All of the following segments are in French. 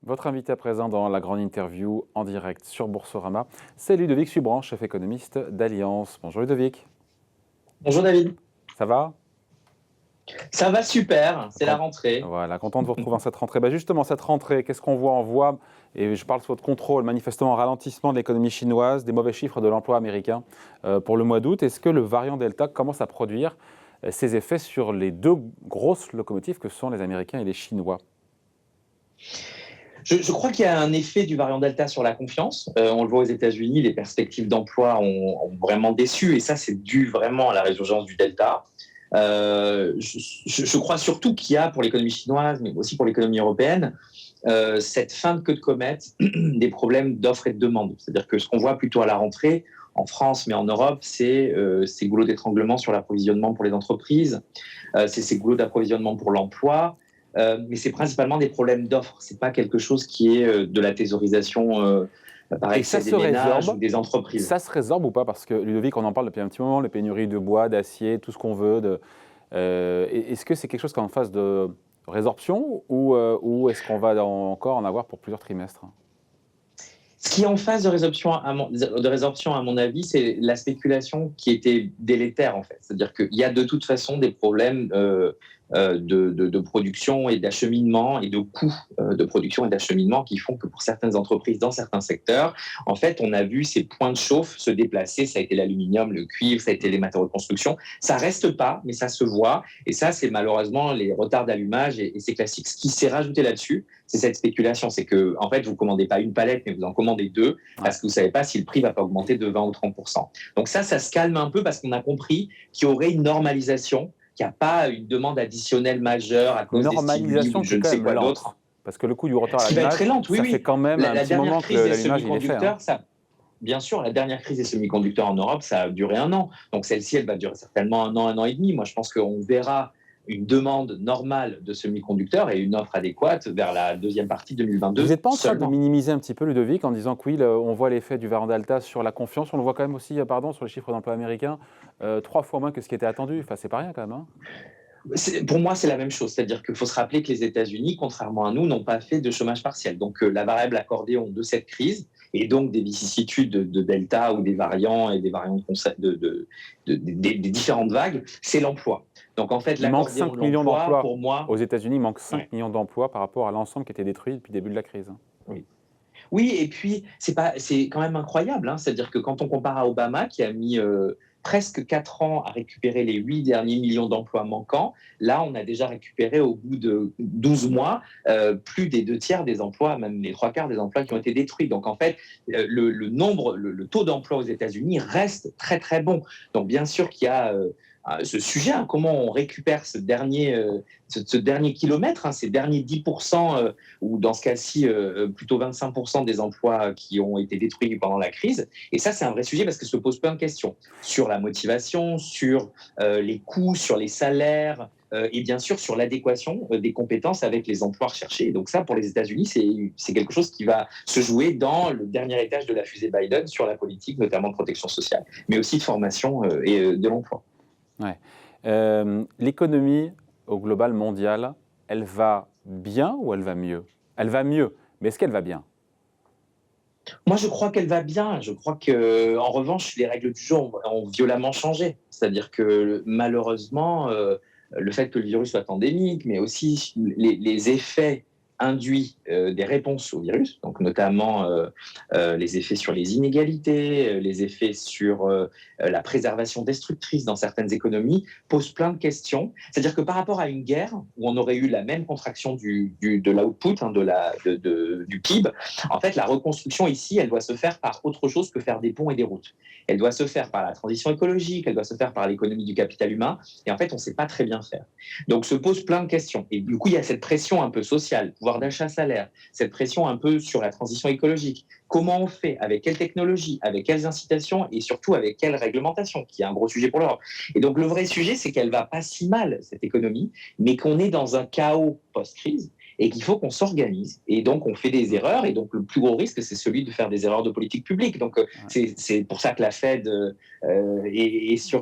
Votre invité à présent dans la grande interview en direct sur Boursorama, c'est Ludovic Subran, chef économiste d'Allianz. Bonjour Ludovic. Bonjour David. Ça va? Ça va super, c'est la Con- rentrée. Voilà, content de vous retrouver en cette rentrée. Justement, cette rentrée, qu'est-ce qu'on voit? On voit, et je parle sous votre contrôle, manifestement un ralentissement de l'économie chinoise, des mauvais chiffres de l'emploi américain pour le mois d'août. Est-ce que le variant Delta commence à produire ses effets sur les deux grosses locomotives que sont les Américains et les Chinois? Je crois qu'il y a un effet du variant Delta sur la confiance. On le voit aux États-Unis, les perspectives d'emploi ont vraiment déçu et ça, c'est dû vraiment à la résurgence du Delta. Je crois surtout qu'il y a pour l'économie chinoise, mais aussi pour l'économie européenne, cette fin de queue de comète des problèmes d'offres et de demande. C'est-à-dire que ce qu'on voit plutôt à la rentrée, en France mais en Europe, c'est ces goulots d'étranglement sur l'approvisionnement pour les entreprises, c'est ces goulots d'approvisionnement pour l'emploi, mais c'est principalement des problèmes d'offres. C'est pas quelque chose qui est de la thésaurisation par Et ça excès des se ménages ou résorbe? des entreprises. Ça se résorbe ou pas? Parce que Ludovic, on en parle depuis un petit moment, les pénuries de bois, d'acier, tout ce qu'on veut. Est-ce que c'est quelque chose qui est en phase de résorption ou est-ce qu'on va encore en avoir pour plusieurs trimestres? Ce qui est en phase de résorption, à mon avis, c'est la spéculation qui était délétère, en fait. C'est-à-dire qu'il y a de toute façon des problèmes de production et d'acheminement et de coûts de production et d'acheminement qui font que pour certaines entreprises dans certains secteurs, en fait, on a vu ces points de chauffe se déplacer. Ça a été l'aluminium, le cuivre, ça a été les matériaux de construction. Ça reste pas, mais ça se voit. Et ça, c'est malheureusement les retards d'allumage et c'est classique. Ce qui s'est rajouté là-dessus, c'est cette spéculation. C'est que, en fait, vous commandez pas une palette, mais vous en commandez deux parce que vous savez pas si le prix va pas augmenter de 20 ou 30%. Donc ça se calme un peu parce qu'on a compris qu'il y aurait une normalisation, qu'il n'y a pas une demande additionnelle majeure à cause des stimuli ou Normalisation de qui je est ne quand sais même quoi lente. d'autre. Parce que le coût du retard à Ce qui va être très l'allumage, lente, oui, ça fait oui. quand même un La petit dernière moment que crise des l'allumage il est fait. semi-conducteurs, bien sûr, la dernière crise des semi-conducteurs en Europe, ça a duré 1 an. Donc celle-ci, elle va durer certainement 1 an et demi. Moi, je pense qu'on verra une demande normale de semi-conducteurs et une offre adéquate vers la deuxième partie de Vous 2022 n'êtes pas en train de seulement. minimiser un petit peu, Ludovic, en disant que oui, on voit l'effet du variant Delta sur la confiance, on le voit quand même aussi, sur les chiffres d'emploi américains, 3 fois moins que ce qui était attendu. Enfin, c'est pas rien quand même, hein. Pour moi, c'est la même chose. C'est-à-dire qu'il faut se rappeler que les États-Unis, contrairement à nous, n'ont pas fait de chômage partiel. Donc, la variable accordéon de cette crise et donc des vicissitudes de Delta ou des variants et des variants des différentes vagues, c'est l'emploi. Donc, en fait, Il manque l'accordéon 5 de millions l'emploi, d'emplois. pour moi, Aux États-Unis, il manque 5 ouais, millions d'emplois par rapport à l'ensemble qui a été détruit depuis le début de la crise, hein. oui. Oui, et puis c'est quand même incroyable, hein. C'est-à-dire que quand on compare à Obama, qui a mis presque 4 ans à récupérer les 8 derniers millions d'emplois manquants, là, on a déjà récupéré au bout de 12 mois plus des 2 tiers des emplois, même les 3 quarts des emplois qui ont été détruits. Donc, en fait, le taux d'emploi aux États-Unis reste très, très bon. Donc, bien sûr qu'il y a ce sujet, hein, comment on récupère ce dernier kilomètre, hein, ces derniers 10%, ou dans ce cas-ci, plutôt 25% des emplois qui ont été détruits pendant la crise. Et ça, c'est un vrai sujet parce que se pose plein de questions sur la motivation, sur les coûts, sur les salaires, et bien sûr sur l'adéquation des compétences avec les emplois recherchés. Et donc ça, pour les États-Unis, c'est quelque chose qui va se jouer dans le dernier étage de la fusée Biden sur la politique, notamment de protection sociale, mais aussi de formation et de l'emploi. Ouais. L'économie au global mondial, elle va bien ou elle va mieux? Elle va mieux, mais est-ce qu'elle va bien? Moi, je crois qu'elle va bien. Je crois que, en revanche, les règles du jeu ont violemment changé. C'est-à-dire que malheureusement, le fait que le virus soit endémique, mais aussi les effets induits des réponses au virus, donc notamment les effets sur les inégalités, les effets sur la préservation destructrice dans certaines économies, posent plein de questions. C'est-à-dire que par rapport à une guerre, où on aurait eu la même contraction de l'output, hein, du PIB, en fait, la reconstruction ici, elle doit se faire par autre chose que faire des ponts et des routes. Elle doit se faire par la transition écologique, elle doit se faire par l'économie du capital humain, et en fait, on ne sait pas très bien faire. Donc, se posent plein de questions. Et du coup, il y a cette pression un peu sociale, pouvoir d'achat, salaire, cette pression un peu sur la transition écologique. Comment on fait? Avec quelle technologie? Avec quelles incitations? Et surtout, avec quelle réglementation? Qui est un gros sujet pour l'Europe. Et donc, le vrai sujet, c'est qu'elle ne va pas si mal, cette économie, mais qu'on est dans un chaos post-crise et qu'il faut qu'on s'organise. Et donc, on fait des erreurs. Et donc, le plus gros risque, c'est celui de faire des erreurs de politique publique. Donc, c'est pour ça que la Fed est sur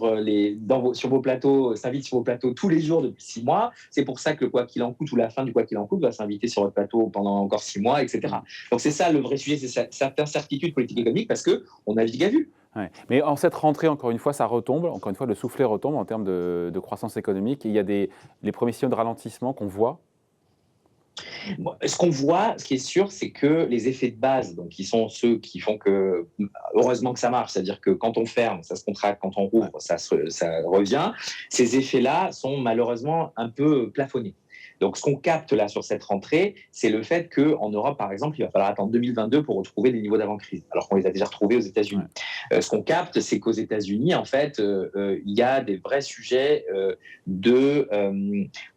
vos plateaux, s'invite sur vos plateaux tous les jours depuis 6 mois. C'est pour ça que le quoi qu'il en coûte ou la fin du quoi qu'il en coûte va s'inviter sur votre plateau pendant encore 6 mois, etc. Donc, c'est ça le vrai sujet, c'est cette incertitude politique économique parce qu'on navigue à vue. Ouais. Mais en cette rentrée, encore une fois, ça retombe. Encore une fois, le soufflet retombe en termes de croissance économique. Il y a les premiers signaux de ralentissement qu'on voit. Ce qu'on voit, ce qui est sûr, c'est que les effets de base, donc qui sont ceux qui font que, heureusement que ça marche, c'est-à-dire que quand on ferme, ça se contracte, quand on rouvre, ça revient, ces effets-là sont malheureusement un peu plafonnés. Donc, ce qu'on capte là sur cette rentrée, c'est le fait qu'en Europe, par exemple, il va falloir attendre 2022 pour retrouver les niveaux d'avant-crise, alors qu'on les a déjà retrouvés aux États-Unis. Ce qu'on capte, c'est qu'aux États-Unis, en fait, il y a des vrais sujets de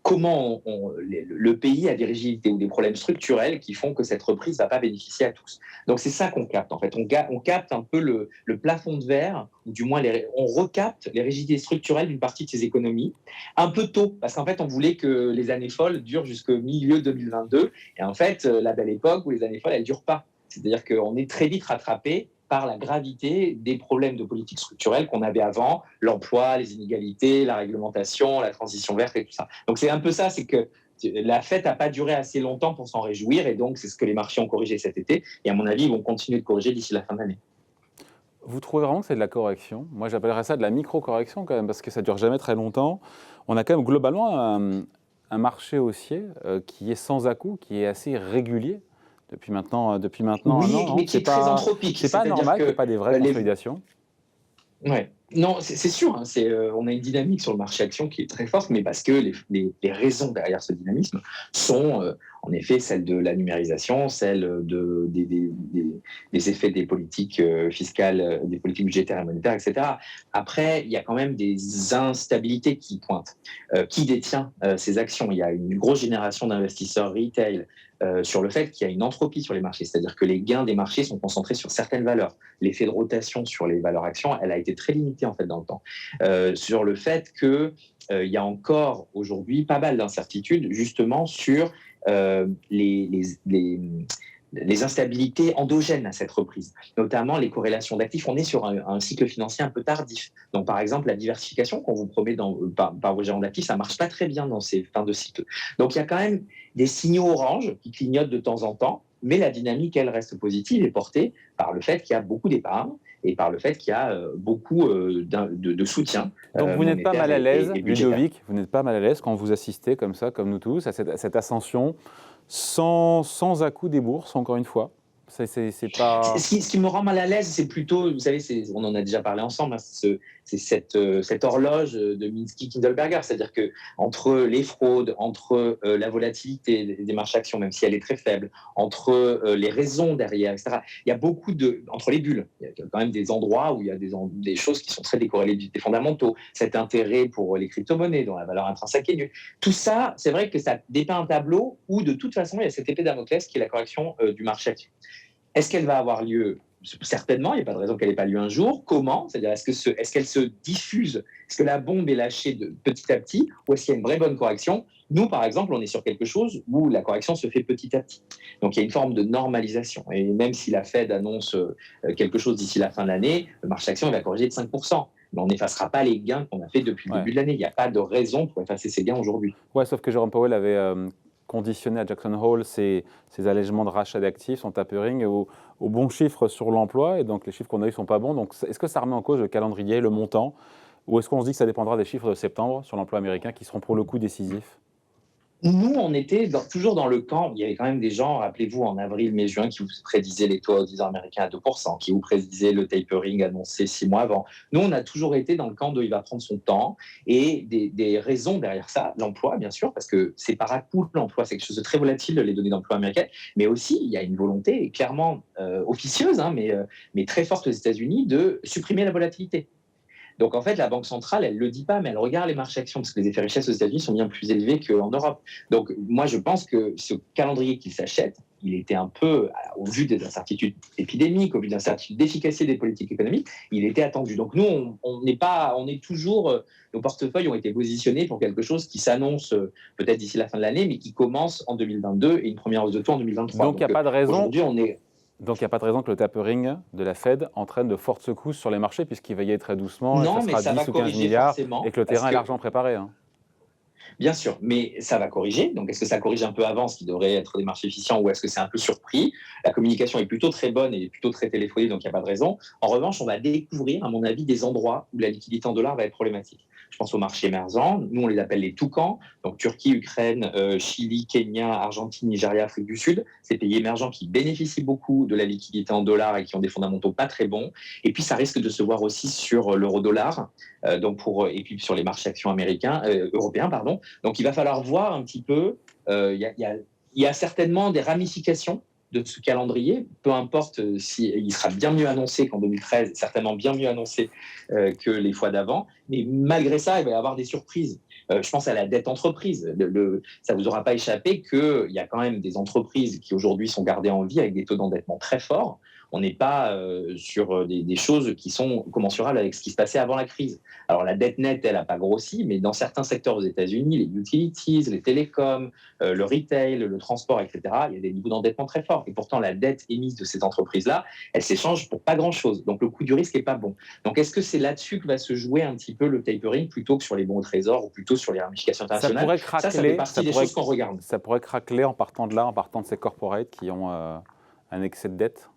comment le pays a des rigidités ou des problèmes structurels qui font que cette reprise ne va pas bénéficier à tous. Donc, c'est ça qu'on capte, en fait. On capte un peu le plafond de verre, ou du moins, on recapte les rigidités structurelles d'une partie de ces économies, un peu tôt, parce qu'en fait, on voulait que les années folles durent jusqu'au milieu 2022. Et en fait, la belle époque où les années folles, elles ne durent pas. C'est-à-dire qu'on est très vite rattrapé par la gravité des problèmes de politique structurelle qu'on avait avant, l'emploi, les inégalités, la réglementation, la transition verte et tout ça. Donc c'est un peu ça, c'est que la fête n'a pas duré assez longtemps pour s'en réjouir, et donc c'est ce que les marchés ont corrigé cet été, et à mon avis, ils vont continuer de corriger d'ici la fin de l'année. Vous trouvez vraiment que c'est de la correction? Moi, j'appellerais ça de la micro-correction quand même, parce que ça ne dure jamais très longtemps. On a quand même globalement un marché haussier qui est sans à-coups, qui est assez régulier depuis maintenant un an. Mais qui est très anthropique. C'est pas normal qu'il n'y ait pas des vraies consolidations. Ouais. Non, c'est sûr. Hein, on a une dynamique sur le marché action qui est très forte, mais parce que les raisons derrière ce dynamisme sont en effet celles de la numérisation, celles des effets des politiques fiscales, des politiques budgétaires et monétaires, etc. Après, il y a quand même des instabilités qui pointent. Qui détient ces actions? Il y a une grosse génération d'investisseurs retail sur le fait qu'il y a une entropie sur les marchés, c'est-à-dire que les gains des marchés sont concentrés sur certaines valeurs. L'effet de rotation sur les valeurs actions, elle a été très limitée en fait dans le temps. Sur le fait qu'il y a encore aujourd'hui pas mal d'incertitudes justement sur les instabilités endogènes à cette reprise, notamment les corrélations d'actifs. On est sur un cycle financier un peu tardif. Donc, par exemple, la diversification qu'on vous promet par vos gérants d'actifs, ça ne marche pas très bien dans ces fins de cycle. Donc, il y a quand même des signaux orange qui clignotent de temps en temps, mais la dynamique, elle reste positive et portée par le fait qu'il y a beaucoup d'épargne et par le fait qu'il y a beaucoup de soutien. Donc, vous n'êtes pas mal à l'aise, Ludovic, vous n'êtes pas mal à l'aise quand vous assistez comme ça, comme nous tous, à cette ascension sans à-coups des bourses, encore une fois. C'est pas... Ce qui me rend mal à l'aise, c'est plutôt, vous savez, on en a déjà parlé ensemble, hein, c'est cette horloge de Minsky-Kindleberger, c'est-à-dire que entre les fraudes, entre la volatilité des marchés actions, même si elle est très faible, entre les raisons derrière, etc., il y a beaucoup entre les bulles, il y a quand même des endroits où il y a des choses qui sont très décorrélées des fondamentaux, cet intérêt pour les crypto-monnaies dont la valeur intrinsèque est nulle. Tout ça, c'est vrai que ça dépeint un tableau où de toute façon, il y a cette épée de Damoclès qui est la correction du marché action. Est-ce qu'elle va avoir lieu? Certainement, il n'y a pas de raison qu'elle n'ait pas lieu un jour. Comment? C'est-à-dire, est-ce qu'elle se diffuse? Est-ce que la bombe est lâchée petit à petit? Ou est-ce qu'il y a une vraie bonne correction? Nous, par exemple, on est sur quelque chose où la correction se fait petit à petit. Donc, il y a une forme de normalisation. Et même si la Fed annonce quelque chose d'ici la fin de l'année, le marché action va corriger de 5%. Mais on n'effacera pas les gains qu'on a fait depuis le début de l'année. Il n'y a pas de raison pour effacer ces gains aujourd'hui. Ouais, sauf que Jérôme Powell avait conditionné à Jackson Hole ces allègements de rachat d'actifs, son tapering, aux bons chiffres sur l'emploi. Et donc, les chiffres qu'on a eus ne sont pas bons. Donc, est-ce que ça remet en cause le calendrier, le montant? Ou est-ce qu'on se dit que ça dépendra des chiffres de septembre sur l'emploi américain qui seront pour le coup décisifs? Nous, on était toujours dans le camp. Il y avait quand même des gens, rappelez-vous, en avril, mai, juin, qui vous prédisaient les taux à 10 ans américains à 2%, qui vous prédisaient le tapering annoncé 6 mois avant. Nous, on a toujours été dans le camp de il va prendre son temps, et des raisons derrière ça, l'emploi, bien sûr, parce que c'est par à-coup l'emploi, c'est quelque chose de très volatile, les données d'emploi américaines, mais aussi, il y a une volonté clairement officieuse, hein, mais très forte aux États-Unis de supprimer la volatilité. Donc en fait, la Banque centrale, elle ne le dit pas, mais elle regarde les marchés actions, parce que les effets richesse aux États-Unis sont bien plus élevés qu'en Europe. Donc moi, je pense que ce calendrier qu'il s'achète, il était un peu, au vu des incertitudes épidémiques, au vu des incertitudes d'efficacité des politiques économiques, il était attendu. Donc nous, on n'est pas, on est toujours, nos portefeuilles ont été positionnés pour quelque chose qui s'annonce peut-être d'ici la fin de l'année, mais qui commence en 2022 et une première hausse de taux en 2023. Donc il n'y a pas de raison. Aujourd'hui, on est Donc il n'y a pas de raison que le tapering de la Fed entraîne de fortes secousses sur les marchés, puisqu'il va y aller très doucement, et non, ça mais sera ça 10 va ou 15 corriger milliards, forcément, et que le parce terrain est que largement préparé. Hein. bien sûr, mais ça va corriger. Donc, est-ce que ça corrige un peu avant, ce qui devrait être des marchés efficients, ou est-ce que c'est un peu surpris? La communication est plutôt très bonne et plutôt très téléphonée, donc il n'y a pas de raison. En revanche, on va découvrir, à mon avis, des endroits où la liquidité en dollars va être problématique. Je pense aux marchés émergents. Nous, on les appelle les toucans. Donc, Turquie, Ukraine, Chili, Kenya, Argentine, Nigeria, Afrique du Sud. Ces pays émergents qui bénéficient beaucoup de la liquidité en dollars et qui ont des fondamentaux pas très bons. Et puis, ça risque de se voir aussi sur l'euro-dollar, et puis sur les marchés actions européens, pardon. Donc, il va falloir voir un petit peu. Il y a certainement des ramifications de ce calendrier, peu importe s'il sera bien mieux annoncé qu'en 2013, certainement bien mieux annoncé que les fois d'avant, mais malgré ça, il va y avoir des surprises. Je pense à la dette entreprise. Ça ne vous aura pas échappé qu'il y a quand même des entreprises qui aujourd'hui sont gardées en vie avec des taux d'endettement très forts. On n'est pas sur des choses qui sont commensurables avec ce qui se passait avant la crise. Alors la dette nette, elle n'a pas grossi, mais dans certains secteurs aux États-Unis, les utilities, les télécoms, le retail, le transport, etc., il y a des niveaux d'endettement très forts. Et pourtant, la dette émise de ces entreprises-là, elle s'échange pour pas grand-chose. Donc le coût du risque n'est pas bon. Donc est-ce que c'est là-dessus que va se jouer un petit peu le tapering plutôt que sur les bons au trésor ou plutôt sur les ramifications internationales? Ça fait partie des choses qu'on regarde. Ça pourrait craqueler en partant de là, en partant de ces corporates qui ont un excès de dette.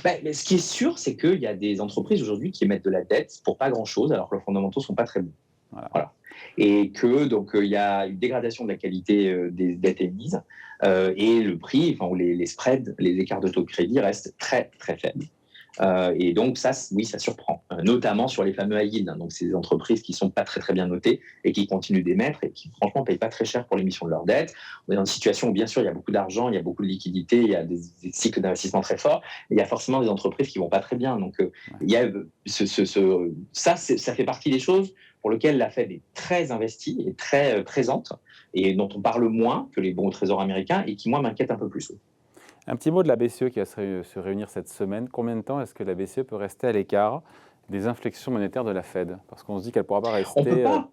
Mais ce qui est sûr, c'est qu'il y a des entreprises aujourd'hui qui émettent de la dette pour pas grand-chose, alors que leurs fondamentaux ne sont pas très bons. Voilà. Et que donc il y a une dégradation de la qualité des dettes émises et le prix, enfin, les spreads, les écarts de taux de crédit restent très très faibles. Et donc ça, oui, ça surprend, notamment sur les fameux high yield. Donc ces entreprises qui sont pas très très bien notées et qui continuent d'émettre et qui franchement payent pas très cher pour l'émission de leurs dettes. On est dans une situation où bien sûr il y a beaucoup d'argent, il y a beaucoup de liquidités, il y a des cycles d'investissement très forts, mais il y a forcément des entreprises qui vont pas très bien. Donc il y a ça fait partie des choses pour lesquelles la Fed est très investie et très présente et dont on parle moins que les bons au trésor américains et qui moi m'inquiètent un peu plus. Un petit mot de la BCE qui va se réunir cette semaine. Combien de temps est-ce que la BCE peut rester à l'écart des inflexions monétaires de la Fed? Parce qu'on se dit qu'elle ne pourra pas rester... On peut pas.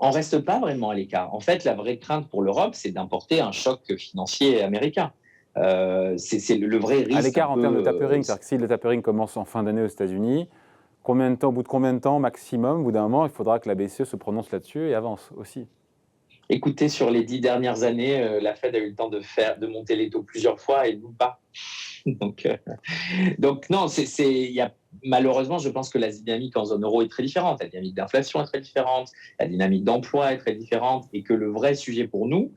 On ne reste pas vraiment à l'écart. En fait, la vraie crainte pour l'Europe, c'est d'importer un choc financier américain. C'est le vrai risque. À l'écart en termes de tapering, c'est-à-dire que si le tapering commence en fin d'année aux États-Unis, au bout de combien de temps maximum, au bout d'un moment, il faudra que la BCE se prononce là-dessus et avance aussi? Écoutez, sur les 10 dernières années, la Fed a eu le temps de monter les taux plusieurs fois et nous pas. Donc non, malheureusement, je pense que la dynamique en zone euro est très différente. La dynamique d'inflation est très différente, la dynamique d'emploi est très différente, et que le vrai sujet pour nous,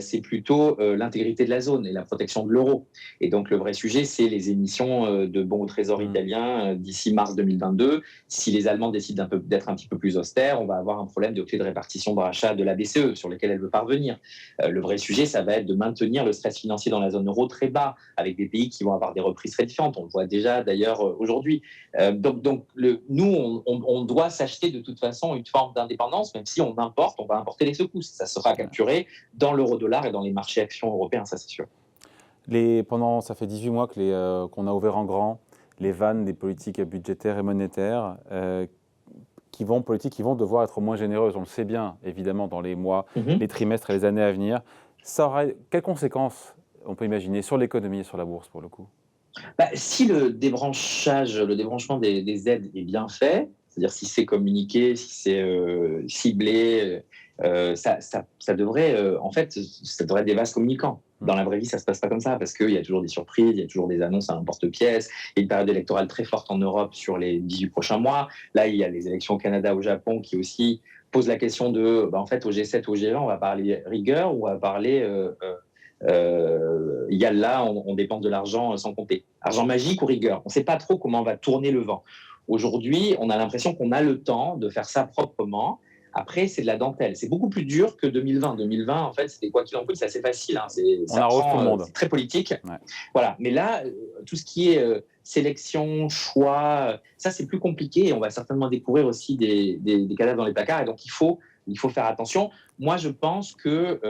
c'est plutôt l'intégrité de la zone et la protection de l'euro. Et donc le vrai sujet, c'est les émissions de bons au trésor italiens d'ici mars 2022. Si les Allemands décident d'être un petit peu plus austères, on va avoir un problème de clé de répartition de rachat de la BCE sur lequel elle veut parvenir. Le vrai sujet, ça va être de maintenir le stress financier dans la zone euro très bas, avec des pays qui vont avoir des reprises très différentes. On le voit déjà d'ailleurs aujourd'hui. Nous, on doit s'acheter de toute façon une forme d'indépendance, même si on importe, on va importer les secousses. Ça sera capturé dans l'euro-dollar et dans les marchés actions européens, ça c'est sûr. Ça fait 18 mois qu'on a ouvert en grand les vannes des politiques budgétaires et monétaires qui vont devoir être moins généreuses. On le sait bien, évidemment, dans les mois, les trimestres et les années à venir. Ça aura quelles conséquences on peut imaginer sur l'économie et sur la bourse, pour le coup? Si le débranchement des aides est bien fait, c'est-à-dire si c'est communiqué, si c'est ciblé, ça devrait, ça devrait être des vases communicants. Dans la vraie vie, ça ne se passe pas comme ça, parce qu'il y a toujours des surprises, il y a toujours des annonces à l'emporte-pièce, il y a une période électorale très forte en Europe sur les 18 prochains mois. Là, il y a les élections au Canada, au Japon, qui aussi posent la question de, en fait, au G7, au G20, on va parler rigueur ou on va parler... là, on dépense de l'argent sans compter. Argent magique ou rigueur? On ne sait pas trop comment on va tourner le vent. Aujourd'hui, on a l'impression qu'on a le temps de faire ça proprement, Après, c'est de la dentelle. C'est beaucoup plus dur que 2020. 2020, en fait, c'était quoi qu'il en coûte, c'est assez facile. Hein. On arrose tout le monde. C'est très politique. Ouais. Voilà. Mais là, tout ce qui est sélection, choix, ça, c'est plus compliqué. Et on va certainement découvrir aussi des cadavres dans les placards. Et donc, il faut faire attention. Moi, je pense que,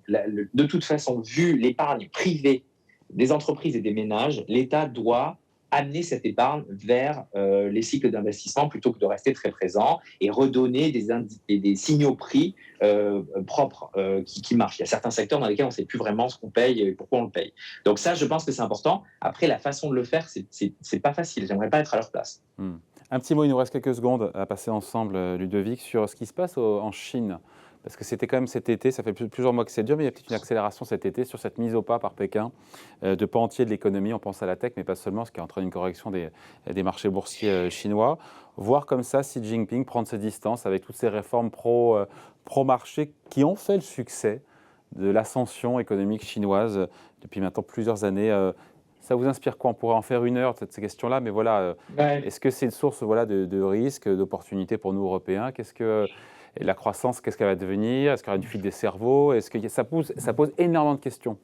de toute façon, vu l'épargne privée des entreprises et des ménages, l'État doit amener cette épargne vers les cycles d'investissement plutôt que de rester très présent et redonner des signaux prix propres qui marchent. Il y a certains secteurs dans lesquels on ne sait plus vraiment ce qu'on paye et pourquoi on le paye. Donc ça, je pense que c'est important. Après, la façon de le faire, c'est pas facile. J'aimerais pas être à leur place. Un petit mot, il nous reste quelques secondes à passer ensemble, Ludovic, sur ce qui se passe en Chine. Parce que c'était quand même cet été, ça fait plusieurs mois que c'est dur, mais il y a peut-être une accélération cet été sur cette mise au pas par Pékin de pans entiers de l'économie. On pense à la tech, mais pas seulement, ce qui entraîne une correction des marchés boursiers chinois. Voir comme ça Xi Jinping prendre ses distances avec toutes ces réformes pro-marché qui ont fait le succès de l'ascension économique chinoise depuis maintenant plusieurs années. Ça vous inspire quoi? On pourrait en faire une heure de ces questions-là, mais voilà, est-ce que c'est une source de risques, d'opportunités pour nous, Européens? Et la croissance, qu'est-ce qu'elle va devenir? Est-ce qu'il y aura une fuite des cerveaux? Ça pose énormément de questions.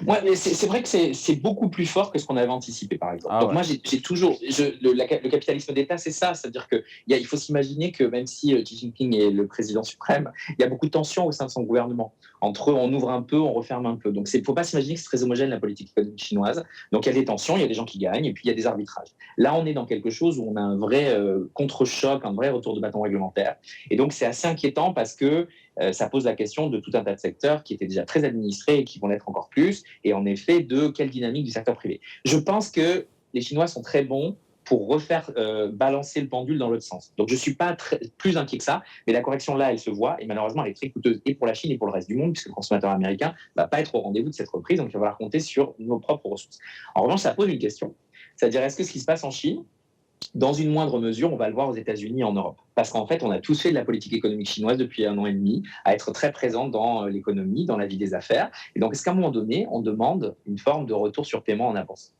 Ouais, mais c'est vrai que c'est beaucoup plus fort que ce qu'on avait anticipé, par exemple. Donc moi, j'ai toujours... le capitalisme d'État, c'est ça. C'est-à-dire qu'il faut s'imaginer que même si Xi Jinping est le président suprême, il y a beaucoup de tensions au sein de son gouvernement. Entre eux, on ouvre un peu, on referme un peu. Donc il ne faut pas s'imaginer que c'est très homogène, la politique économique chinoise. Donc il y a des tensions, il y a des gens qui gagnent, et puis il y a des arbitrages. Là, on est dans quelque chose où on a un vrai contre-choc, un vrai retour de bâton réglementaire. Et donc c'est assez inquiétant parce que ça pose la question de tout un tas de secteurs qui étaient déjà très administrés et qui vont l'être encore plus, et en effet de quelle dynamique du secteur privé. Je pense que les Chinois sont très bons pour refaire balancer le pendule dans l'autre sens. Donc je ne suis pas plus inquiet que ça, mais la correction là, elle se voit, et malheureusement, elle est très coûteuse, et pour la Chine et pour le reste du monde, puisque le consommateur américain ne va pas être au rendez-vous de cette reprise, donc il va falloir compter sur nos propres ressources. En revanche, ça pose une question, c'est-à-dire est-ce que ce qui se passe en Chine, dans une moindre mesure, on va le voir aux États-Unis et en Europe. Parce qu'en fait, on a tous fait de la politique économique chinoise depuis 1 an et demi, à être très présent dans l'économie, dans la vie des affaires. Et donc, est-ce qu'à un moment donné, on demande une forme de retour sur paiement en avance?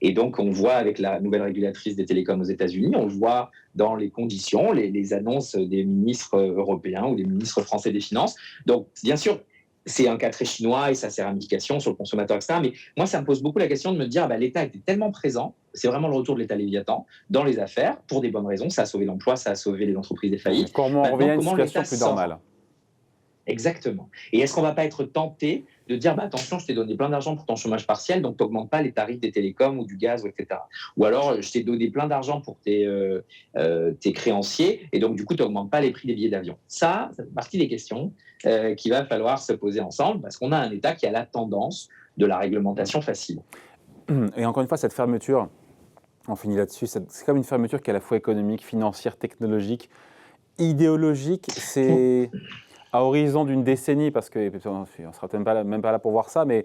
Et donc, on voit avec la nouvelle régulatrice des télécoms aux États-Unis, on le voit dans les conditions, les annonces des ministres européens ou des ministres français des Finances. Donc, bien sûr, c'est un cas très chinois et ça ses ramifications sur le consommateur, etc. Mais moi, ça me pose beaucoup la question de me dire, l'État était tellement présent, c'est vraiment le retour de l'État Léviathan dans les affaires, pour des bonnes raisons, ça a sauvé l'emploi, ça a sauvé les entreprises défaillites. Comment on revient à une situation plus normale? Exactement. Et est-ce qu'on ne va pas être tenté de dire, attention, je t'ai donné plein d'argent pour ton chômage partiel, donc tu n'augmentes pas les tarifs des télécoms ou du gaz, etc. Ou alors, je t'ai donné plein d'argent pour tes créanciers, et donc du coup, tu n'augmentes pas les prix des billets d'avion. Ça fait partie des questions qu'il va falloir se poser ensemble, parce qu'on a un État qui a la tendance de la réglementation facile. Et encore une fois, cette fermeture, on finit là-dessus, c'est comme une fermeture qui est à la fois économique, financière, technologique, idéologique. C'est à horizon d'une décennie, parce qu'on ne sera peut-être même pas là pour voir ça, mais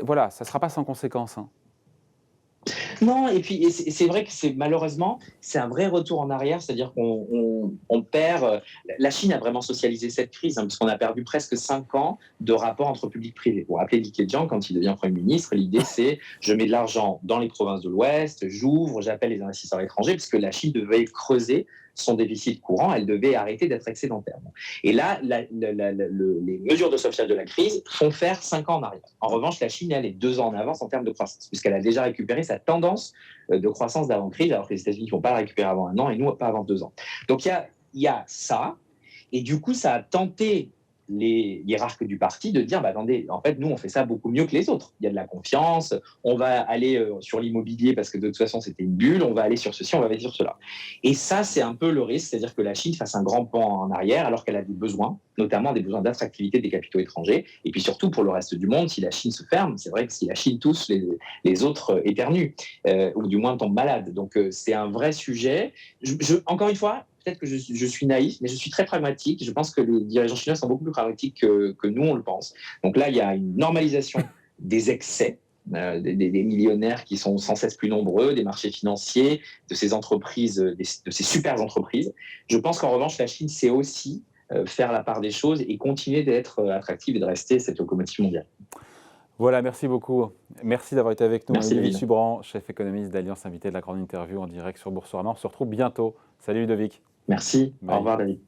voilà, ça ne sera pas sans conséquence. Hein. Non, et puis c'est vrai que malheureusement, c'est un vrai retour en arrière, c'est-à-dire qu'on perd. La Chine a vraiment socialisé cette crise, parce qu'on a perdu presque 5 ans de rapport entre public et privé. Pour rappeler Li Keqiang, quand il devient Premier ministre, l'idée c'est je mets de l'argent dans les provinces de l'Ouest, j'ouvre, j'appelle les investisseurs étrangers, puisque la Chine devait creuser son déficit courant, elle devait arrêter d'être excédentaire. Et là, les mesures de sauvetage de la crise font faire 5 ans en arrière. En revanche, la Chine, elle est 2 ans en avance en termes de croissance, puisqu'elle a déjà récupéré sa tendance de croissance d'avant-crise, alors que les États-Unis ne vont pas la récupérer avant 1 an et nous, pas avant 2 ans. Donc, il y a ça, et du coup, ça a tenté les hiérarques du parti de dire, attendez, en fait, nous, on fait ça beaucoup mieux que les autres. Il y a de la confiance, on va aller sur l'immobilier parce que de toute façon, c'était une bulle, on va aller sur ceci, on va aller sur cela. Et ça, c'est un peu le risque, c'est-à-dire que la Chine fasse un grand pan en arrière alors qu'elle a des besoins, notamment des besoins d'attractivité des capitaux étrangers. Et puis surtout, pour le reste du monde, si la Chine se ferme, c'est vrai que si la Chine tousse, les autres éternuent, ou du moins tombent malades. Donc, c'est un vrai sujet. Encore une fois, peut-être que je suis naïf, mais je suis très pragmatique. Je pense que les dirigeants chinois sont beaucoup plus pragmatiques que nous, on le pense. Donc là, il y a une normalisation des excès, des millionnaires qui sont sans cesse plus nombreux, des marchés financiers, de ces entreprises, de ces super entreprises. Je pense qu'en revanche, la Chine sait aussi faire la part des choses et continuer d'être attractive et de rester cette locomotive mondiale. Voilà, merci beaucoup. Merci d'avoir été avec nous. Merci, Ludovic Subran, chef économiste d'Alliance, invité de la grande interview en direct sur Boursorama. On se retrouve bientôt. Salut Ludovic. Merci. Bye. Au revoir, David.